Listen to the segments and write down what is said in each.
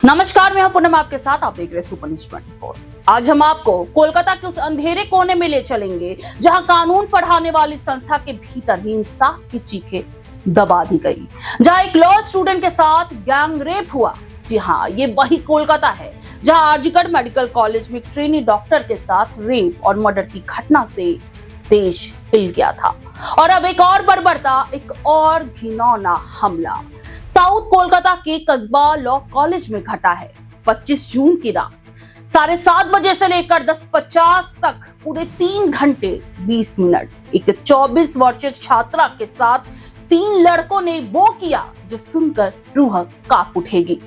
नमस्कार, मैं हूं पूनम आपके साथ। आप देख रहे सुपर न्यूज 24। आज हम आपको कोलकाता के उस अंधेरे कोने में ले चलेंगे जहां कानून पढ़ाने वाली संस्था के भीतर ही इंसाफ की चीखें दबा दी गई, जहां एक लॉ स्टूडेंट के साथ गैंग रेप हुआ। जी हाँ, ये वही कोलकाता है जहां आरजीकर मेडिकल कॉलेज में ट्रेनी डॉक्टर के साथ रेप और मर्डर की घटना से देश हिल गया था। और अब एक और बर्बरता, एक और घिनौना हमला साउथ कोलकाता के कस्बा लॉ कॉलेज में घटा है। 25 जून की रात 7:30 बजे से लेकर 10:50 तक पूरे 3 घंटे 20 मिनट एक 24 वर्षीय छात्रा के साथ 3 लड़कों ने वो किया जो सुनकर रूह कांप उठेगी।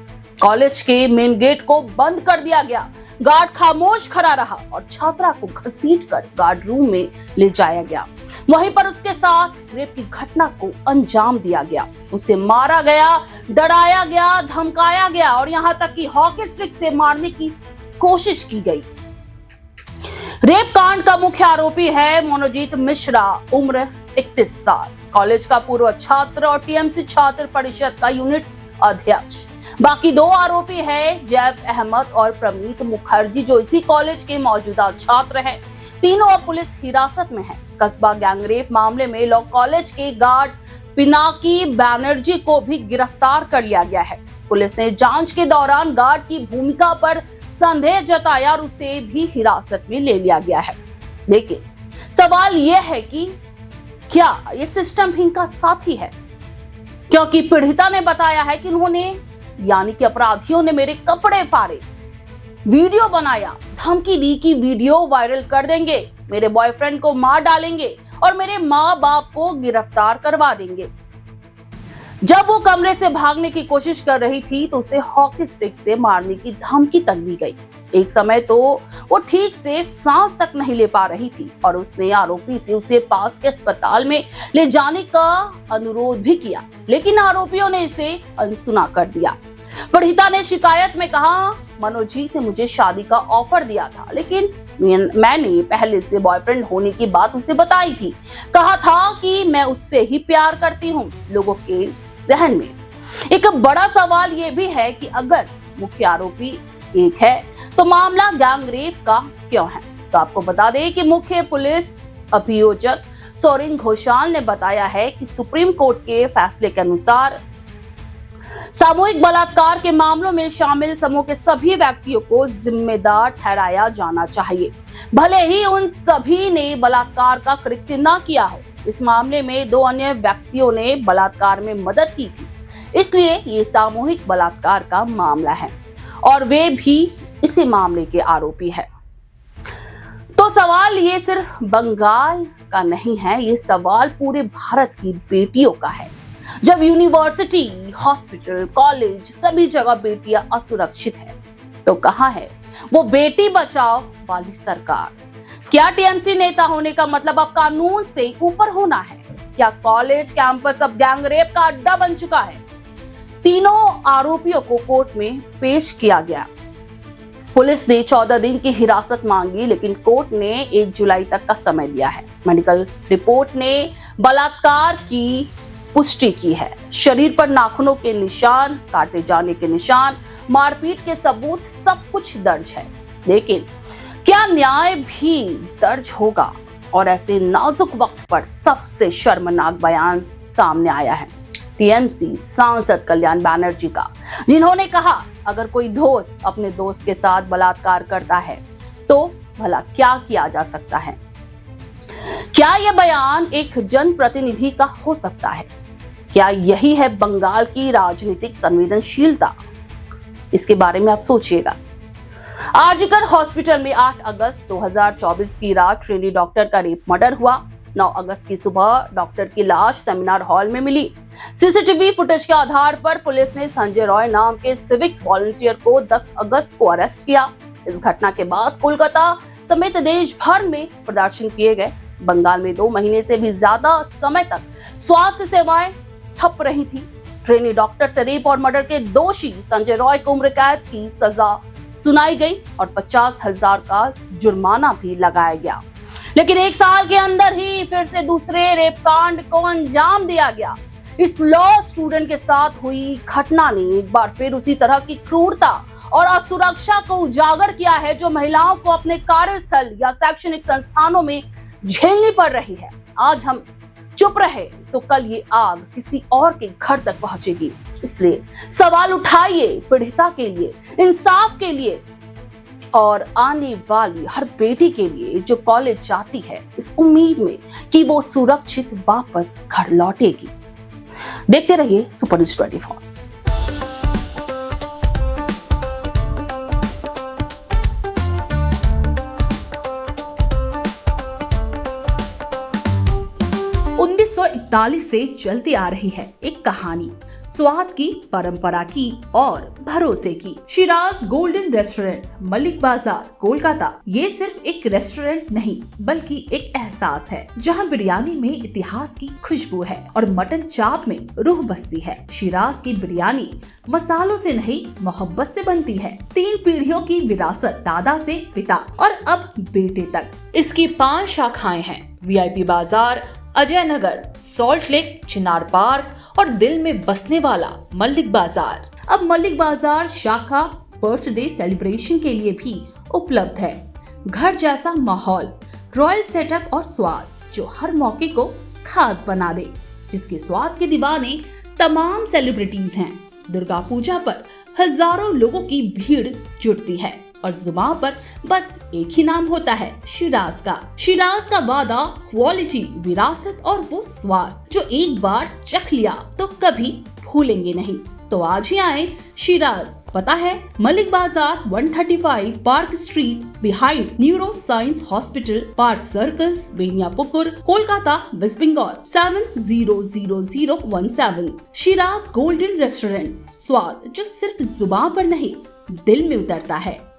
कॉलेज के मेन गेट को बंद कर दिया गया, गार्ड खामोश खड़ा रहा और छात्रा को घसीटकर गार्ड रूम में ले जाया गया। वहीं पर उसके साथ रेप की घटना को अंजाम दिया गया। उसे मारा गया, डराया गया, धमकाया गया और यहां तक कि हॉकी स्टिक से मारने की कोशिश की गई। रेप कांड का मुख्य आरोपी है मनोजीत मिश्रा, उम्र 31 साल, कॉलेज का पूर्व छात्र और टीएमसी छात्र परिषद का यूनिट अध्यक्ष। बाकी 2 आरोपी है जैब अहमद और प्रमीत मुखर्जी, जो इसी कॉलेज के मौजूदा छात्र हैं। तीनों अब पुलिस हिरासत में हैं। कस्बा गैंगरेप मामले में लॉ कॉलेज के गार्ड पिनाकी बैनर्जी को भी गिरफ्तार कर लिया गया है। पुलिस ने जांच के दौरान गार्ड की भूमिका पर संदेह जताया और उसे भी हिरासत में ले लिया गया है। लेकिन सवाल यह है कि क्या ये सिस्टम ही इनका साथी है? क्योंकि पीड़िता ने बताया है कि उन्होंने यानी कि अपराधियों ने मेरे कपड़े फाड़े, वीडियो बनाया, धमकी दी कि वीडियो वायरल कर देंगे, मेरे बॉयफ्रेंड को मार डालेंगे और मेरे माँ बाप को गिरफ्तार करवा देंगे। जब वो कमरे से भागने की कोशिश कर रही थी तो उसे हॉकी स्टिक से मारने की धमकी तक दी गई। एक समय तो वो ठीक से सांस तक नहीं ले पा रही थी और उसने आरोपी से उसे पास के अस्पताल में ले जाने का अनुरोध भी किया, लेकिन आरोपियों ने इसे अनसुना कर दिया। पीड़िता ने शिकायत में कहा, मनोजीत ने मुझे शादी का ऑफर दिया था, लेकिन मैंने पहले से बॉयफ्रेंड होने की बात उसे बताई थी। कहा था कि मैं उससे ही प्यार करती हूँ। लोगों के जहन में एक बड़ा सवाल ये भी है कि अगर मुख्य आरोपी एक है तो मामला गैंगरेप का क्यों है? तो आपको बता दें कि मुख्य पुलिस अभियोजक सोरेन घोषाल ने बताया है कि सुप्रीम कोर्ट के फैसले के अनुसार सामूहिक बलात्कार के मामलों में शामिल समूह के सभी व्यक्तियों को जिम्मेदार ठहराया जाना चाहिए, भले ही उन सभी ने बलात्कार का कृत्य न किया हो। इस मामले में 2 अन्य व्यक्तियों ने बलात्कार में मदद की थी, इसलिए ये सामूहिक बलात्कार का मामला है और वे भी इसी मामले के आरोपी है। तो सवाल ये सिर्फ बंगाल का नहीं है, ये सवाल पूरे भारत की बेटियों का है। जब यूनिवर्सिटी, हॉस्पिटल, कॉलेज सभी जगह बेटियां असुरक्षित है तो कहां है वो बेटी बचाओ वाली सरकार? क्या टीएमसी नेता होने का मतलब अब कानून से ऊपर होना है? क्या कॉलेज कैंपस अब गैंगरेप का अड्डा बन चुका है? तीनों आरोपियों को कोर्ट में पेश किया गया। पुलिस ने 14 दिन की हिरासत मांगी, लेकिन कोर्ट ने 1 जुलाई तक का समय दिया है। मेडिकल रिपोर्ट ने बलात्कार की पुष्टि की है। शरीर पर नाखूनों के निशान, काटे जाने के निशान, मारपीट के सबूत, सब कुछ दर्ज है। लेकिन क्या न्याय भी दर्ज होगा? और ऐसे नाजुक वक्त पर सबसे शर्मनाक बयान सामने आया है टीएमसी सांसद कल्याण बैनर्जी का, जिन्होंने कहा अगर कोई दोस्त अपने दोस्त के साथ बलात्कार करता है तो भला क्या किया जा सकता है? क्या यह बयान एक जनप्रतिनिधि का हो सकता है? क्या यही है बंगाल की राजनीतिक संवेदनशीलता? इसके बारे में आप सोचिएगा। आरजीकर हॉस्पिटल में 8 अगस्त 2024 की रात ट्रेनी डॉक्टर का रेप मर्डर हुआ। 9 अगस्त की सुबह डॉक्टर की लाश सेमिनार हॉल में मिली। सीसीटीवी फुटेज के आधार पर पुलिस ने संजय रॉय नाम के सिविक वॉलंटियर को 10 अगस्त को अरेस्ट किया। इस घटना के बाद कोलकाता समेत देश भर में प्रदर्शन किए गए। बंगाल में 2 महीने से भी ज्यादा समय तक स्वास्थ्य सेवाएं ठप रही थी। ट्रेनी डॉक्टर से रेप और मर्डर के दोषी संजय रॉय को उम्र कैद की सजा सुनाई गई और 50,000 का जुर्माना भी लगाया गया। लेकिन 1 साल के अंदर ही फिर से दूसरे रेप कांड को अंजाम दिया गया। इस लॉ स्टूडेंट के साथ हुई घटना ने एक बार फिर उसी तरह की क्रूरता और असुरक्षा को उजागर किया है जो महिलाओं को अपने कार्यस्थल या शैक्षणिक संस्थानों में झेलनी पड़ रही है। आज हम चुप रहे तो कल ये आग किसी और के घर तक पहुंचेगी। इसलिए सवाल उठाइए पीड़िता के लिए, इंसाफ के लिए और आने वाली हर बेटी के लिए जो कॉलेज जाती है इस उम्मीद में कि वो सुरक्षित वापस घर लौटेगी। देखते रहिए सुपर न्यूज़ 24। से चलती आ रही है एक कहानी, स्वाद की, परंपरा की और भरोसे की। शिराज गोल्डन रेस्टोरेंट, मलिक बाजार, कोलकाता। ये सिर्फ एक रेस्टोरेंट नहीं बल्कि एक एहसास है जहां बिरयानी में इतिहास की खुशबू है और मटन चाप में रूह बसती है। शिराज की बिरयानी मसालों से नहीं मोहब्बत से बनती है। 3 पीढ़ियों की विरासत, दादा से पिता और अब बेटे तक। इसकी 5 शाखाएं हैं, VIP बाजार, अजय नगर, सॉल्ट लेक, चिनार पार्क और दिल में बसने वाला मलिक बाजार। अब मलिक बाजार शाखा बर्थडे सेलिब्रेशन के लिए भी उपलब्ध है। घर जैसा माहौल, रॉयल सेटअप और स्वाद जो हर मौके को खास बना दे, जिसके स्वाद के दीवाने तमाम सेलिब्रिटीज हैं। दुर्गा पूजा पर हजारों लोगों की भीड़ जुटती है और जुबान पर बस एक ही नाम होता है, शिराज का। शिराज का वादा, क्वालिटी, विरासत और वो स्वाद जो एक बार चख लिया तो कभी भूलेंगे नहीं। तो आज ही आए शिराज। पता है Mallick Bazar, 135 park street, behind neuro science hospital, park circus, Beniapukur, Kolkata, west Bengal 700017। Shiraz golden restaurant, स्वाद जो सिर्फ जुबान पर नहीं दिल में उतरता है।